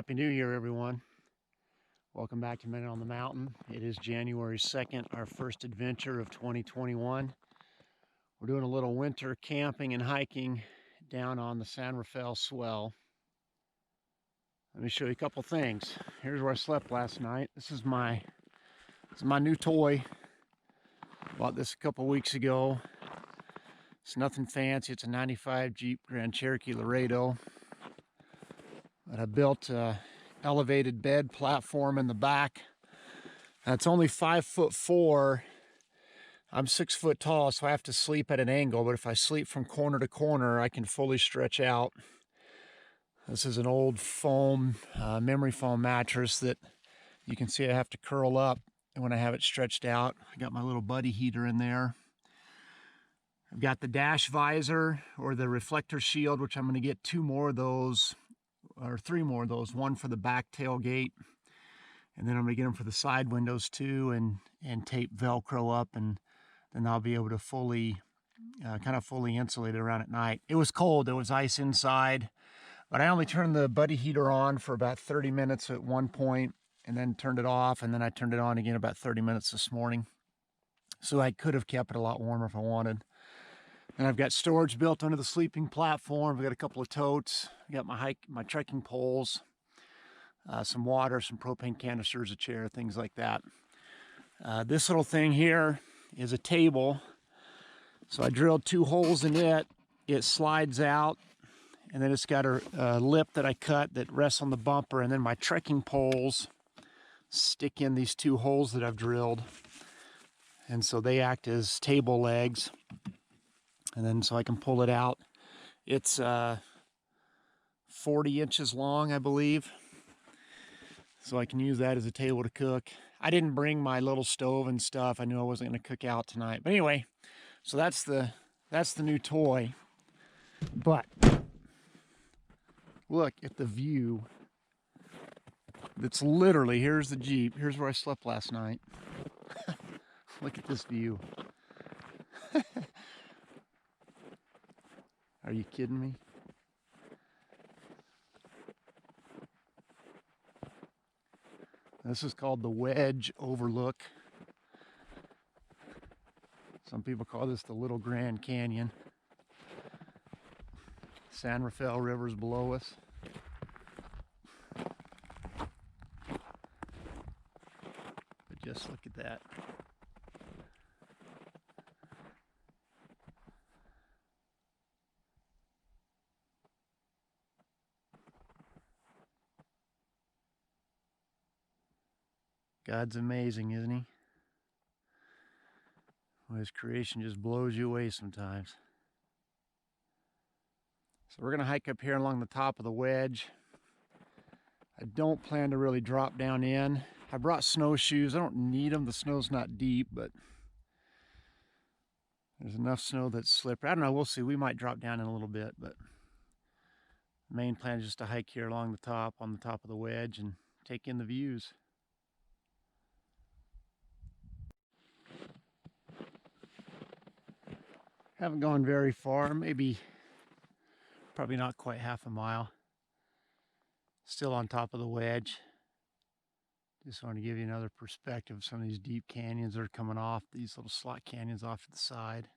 Happy New Year, everyone. Welcome back to Men on the Mountain. It is January 2nd, our first adventure of 2021. We're doing a little winter camping and hiking down on the San Rafael Swell. Let me show you a couple things. Here's where I slept last night. This is my new toy. Bought this a couple weeks ago. It's nothing fancy. It's a 95 Jeep Grand Cherokee Laredo. But I built a elevated bed platform in the back. It's only 5'4". I'm 6 foot tall, so I have to sleep at an angle, but if I sleep from corner to corner, I can fully stretch out. This is an old foam, memory foam mattress that you can see I have to curl up when I have it stretched out. I got my little buddy heater in there. I've got the dash visor or the reflector shield, which I'm going to get 2 more of those, or 3 more of those, one for the back tailgate, and then I'm going to get them for the side windows too, and tape Velcro up, and then I'll be able to fully insulate it around at night. It was cold, there was ice inside, but I only turned the buddy heater on for about 30 minutes at one point, and then turned it off, and then I turned it on again about 30 minutes this morning. So I could have kept it a lot warmer if I wanted. And I've got storage built under the sleeping platform. I've got a couple of totes. I got my trekking poles, some water, some propane canisters, a chair, things like that. This little thing here is a table. So I drilled 2 holes in it. It slides out, and then it's got a lip that I cut that rests on the bumper, and then my trekking poles stick in these 2 holes that I've drilled. And so they act as table legs. And then so I can pull it out. It's 40 inches long, I believe. So I can use that as a table to cook. I didn't bring my little stove and stuff. I knew I wasn't going to cook out tonight. But anyway, so that's the new toy. But look at the view. That's literally, here's the Jeep. Here's where I slept last night. Look at this view. Are you kidding me? This is called the Wedge Overlook. Some people call this the Little Grand Canyon. San Rafael River's below us. But just look at that. God's amazing, isn't he? Well, his creation just blows you away sometimes. So we're going to hike up here along the top of the wedge. I don't plan to really drop down in. I brought snowshoes. I don't need them. The snow's not deep, but there's enough snow that's slippery. I don't know. We'll see. We might drop down in a little bit, but the main plan is just to hike here along the top, on the top of the wedge, and take in the views. Haven't gone very far, probably not quite half a mile. Still on top of the wedge. Just want to give you another perspective of some of these deep canyons that are coming off, these little slot canyons off to the side.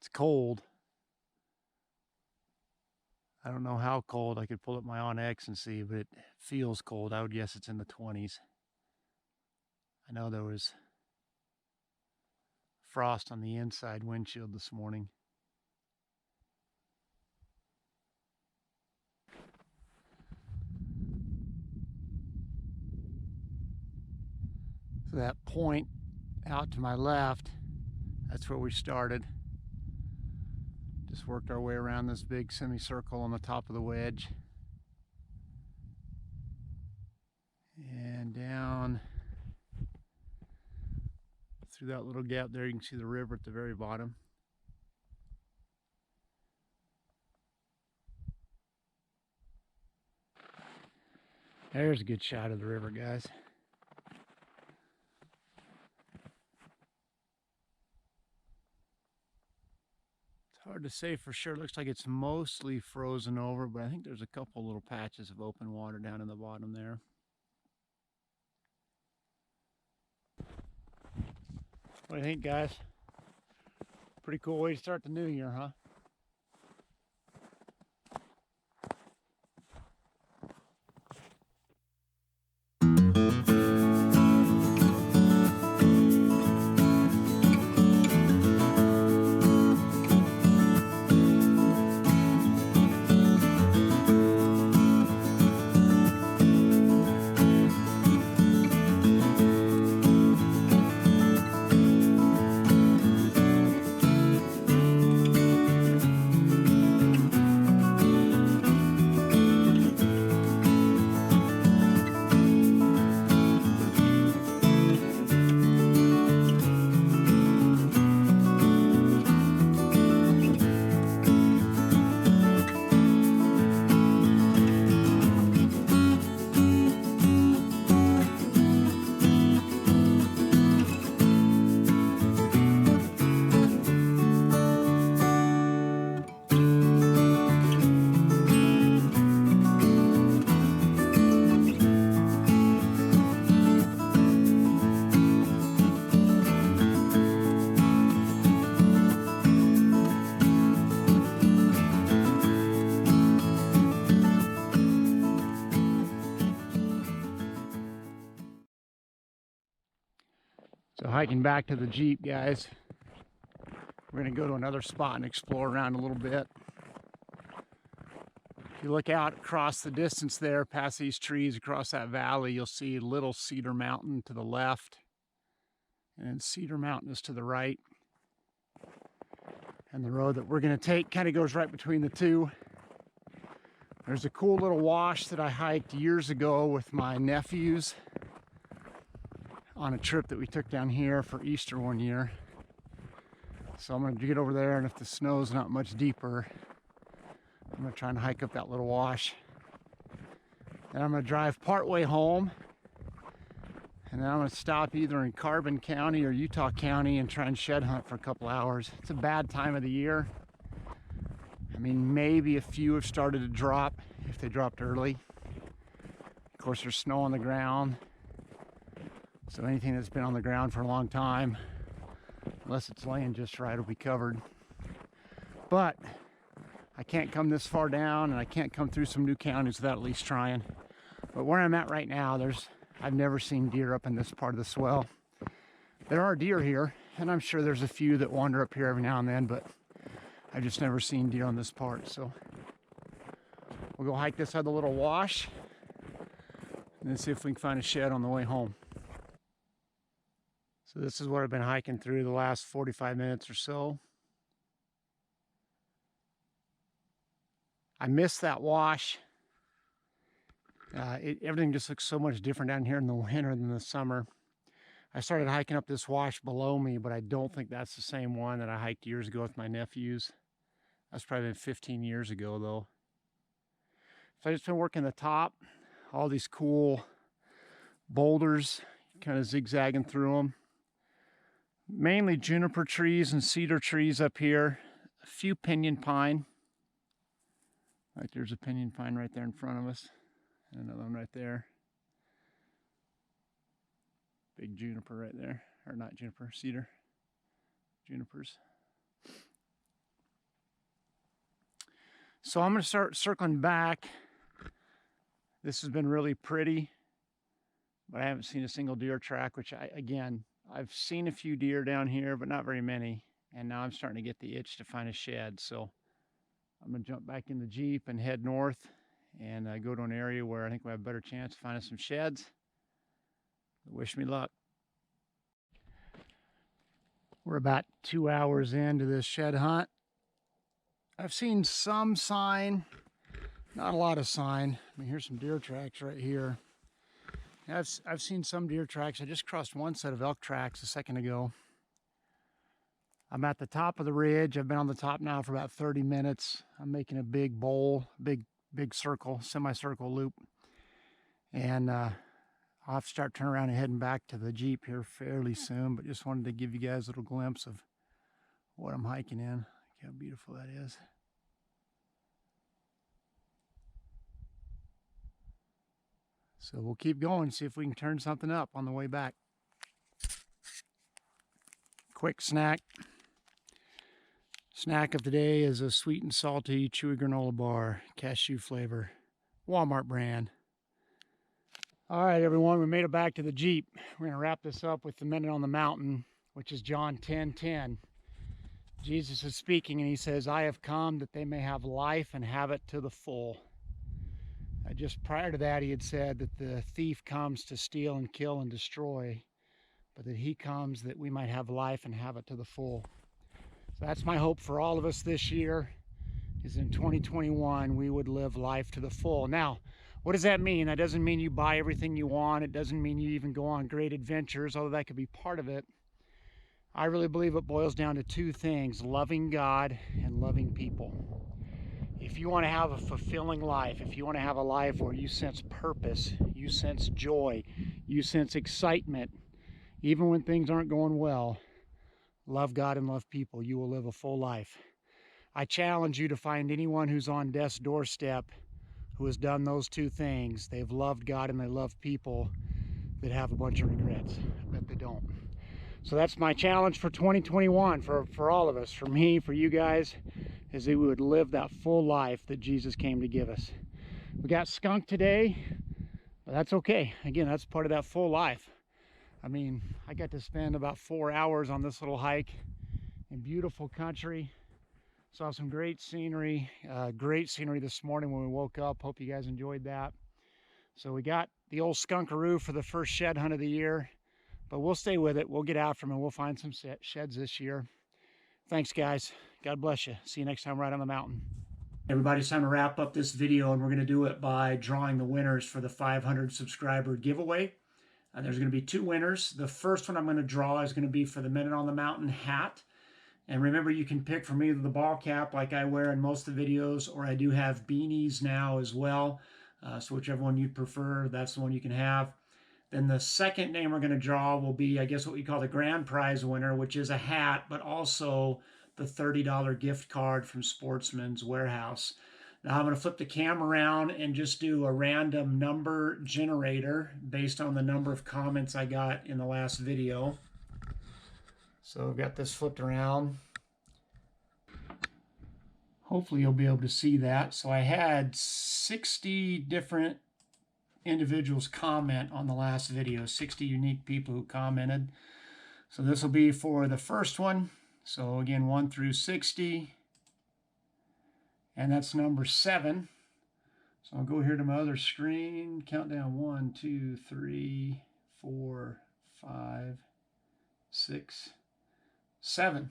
It's cold. I don't know how cold. I could pull up my OnX and see, but it feels cold. I would guess it's in the 20s. I know there was frost on the inside windshield this morning. So that point out to my left, that's where we started. Just worked our way around this big semicircle on the top of the wedge. And down through that little gap there, you can see the river at the very bottom. There's a good shot of the river, guys. Hard to say for sure. It looks like it's mostly frozen over, but I think there's a couple little patches of open water down in the bottom there. What do you think, guys? Pretty cool way to start the new year, huh? So hiking back to the Jeep, guys. We're gonna go to another spot and explore around a little bit. If you look out across the distance there, past these trees, across that valley, you'll see Little Cedar Mountain to the left, and Cedar Mountain is to the right. And the road that we're gonna take kind of goes right between the two. There's a cool little wash that I hiked years ago with my nephews on a trip that we took down here for Easter one year. So I'm gonna get over there, and if the snow's not much deeper, I'm gonna try and hike up that little wash. Then I'm gonna drive partway home, and then I'm gonna stop either in Carbon County or Utah County and try and shed hunt for a couple hours. It's a bad time of the year. I mean, maybe a few have started to drop if they dropped early. Of course, there's snow on the ground. So anything that's been on the ground for a long time, unless it's laying just right, will be covered. But I can't come this far down, and I can't come through some new counties without at least trying. But where I'm at right now, I've never seen deer up in this part of the swell. There are deer here, and I'm sure there's a few that wander up here every now and then, but I've just never seen deer on this part. So we'll go hike this other little wash and then see if we can find a shed on the way home. So this is what I've been hiking through the last 45 minutes or so. I missed that wash. Everything just looks so much different down here in the winter than the summer. I started hiking up this wash below me, but I don't think that's the same one that I hiked years ago with my nephews. That's probably been 15 years ago though. So I just been working the top, all these cool boulders, kind of zigzagging through them. Mainly juniper trees and cedar trees up here, a few pinyon pine. Right, there's a pinyon pine right there in front of us, and another one right there. Big juniper right there, or not juniper, cedar, junipers. So I'm gonna start circling back. This has been really pretty, but I haven't seen a single deer track, which I've seen a few deer down here, but not very many. And now I'm starting to get the itch to find a shed. So I'm gonna jump back in the Jeep and head north and go to an area where I think we have a better chance of finding some sheds. Wish me luck. We're about 2 hours into this shed hunt. I've seen some sign, not a lot of sign. I mean, here's some deer tracks right here. I've seen some deer tracks. I just crossed one set of elk tracks a second ago. I'm at the top of the ridge. I've been on the top now for about 30 minutes. I'm making a big bowl, big circle, semicircle loop. And I'll have to start turning around and heading back to the Jeep here fairly soon, but just wanted to give you guys a little glimpse of what I'm hiking in. How beautiful that is. So we'll keep going, see if we can turn something up on the way back. Quick snack. Snack of the day is a sweet and salty chewy granola bar, cashew flavor, Walmart brand. All right, everyone, we made it back to the Jeep. We're gonna wrap this up with the Minute on the Mountain, which is John 10:10. Jesus is speaking and he says, I have come that they may have life and have it to the full. Just prior to that, he had said that the thief comes to steal and kill and destroy, but that he comes that we might have life and have it to the full. So that's my hope for all of us this year, is in 2021, we would live life to the full. Now, what does that mean? That doesn't mean you buy everything you want. It doesn't mean you even go on great adventures, although that could be part of it. I really believe it boils down to two things: loving God and loving people. If you want to have a fulfilling life, if you want to have a life where you sense purpose, you sense joy, you sense excitement, even when things aren't going well, love God and love people, you will live a full life. I challenge you to find anyone who's on death's doorstep who has done those two things. They've loved God and they love people, that have a bunch of regrets. I bet they don't. So that's my challenge for 2021, for all of us, for me, for you guys, is that we would live that full life that Jesus came to give us. We got skunked today, but that's okay. Again, that's part of that full life. I mean, I got to spend about 4 hours on this little hike in beautiful country. Saw some great scenery this morning when we woke up. Hope you guys enjoyed that. So we got the old skunkaroo for the first shed hunt of the year, but we'll stay with it. We'll get after them and we'll find some sheds this year. Thanks, guys. God bless you. See you next time right on the mountain. Everybody, it's time to wrap up this video, and we're going to do it by drawing the winners for the 500 subscriber giveaway. There's going to be two winners. The first one I'm going to draw is going to be for the Minute on the Mountain hat. And remember, you can pick from either the ball cap like I wear in most of the videos, or I do have beanies now as well. So whichever one you prefer, that's the one you can have. Then the second name we're going to draw will be, I guess, what we call the grand prize winner, which is a hat, but also the $30 gift card from Sportsman's Warehouse. Now I'm going to flip the camera around and just do a random number generator based on the number of comments I got in the last video. So I've got this flipped around. Hopefully you'll be able to see that. So I had 60 different individuals comment on the last video, 60 unique people who commented. So this will be for the first one. So again, 1 through 60. And that's number 7. So I'll go here to my other screen, count down 1, 2, 3, 4, 5, 6, 7.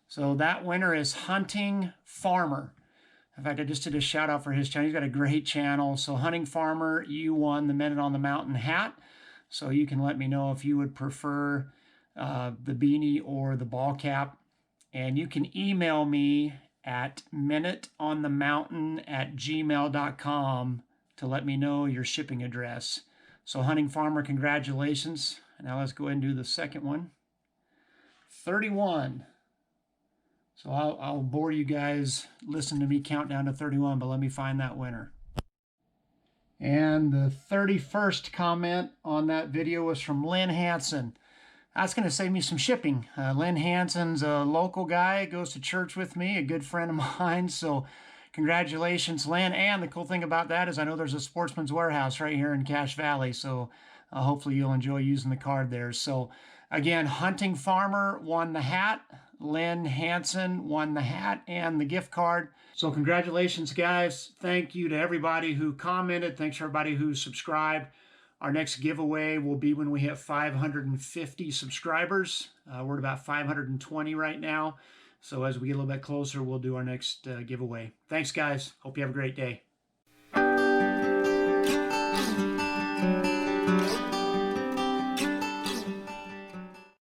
So that winner is Hunting Farmer. In fact, I just did a shout out for his channel. He's got a great channel. So Hunting Farmer, you won the Minute on the Mountain hat. So you can let me know if you would prefer the beanie or the ball cap. And you can email me at minuteonthemountain@gmail.com to let me know your shipping address. So Hunting Farmer, congratulations. Now let's go ahead and do the second one. 31. So I'll bore you guys, listen to me count down to 31, but let me find that winner. And the 31st comment on that video was from Lynn Hansen. That's going to save me some shipping. Lynn Hansen's a local guy, goes to church with me, a good friend of mine. So congratulations, Lynn. And the cool thing about that is I know there's a Sportsman's Warehouse right here in Cache Valley. So hopefully you'll enjoy using the card there. So again, Hunting Farmer won the hat. Lynn Hansen won the hat and the gift card. So congratulations, guys. Thank you to everybody who commented. Thanks to everybody who subscribed. Our next giveaway will be when we hit 550 subscribers. We're at about 520 right now. So as we get a little bit closer, we'll do our next giveaway. Thanks, guys. Hope you have a great day.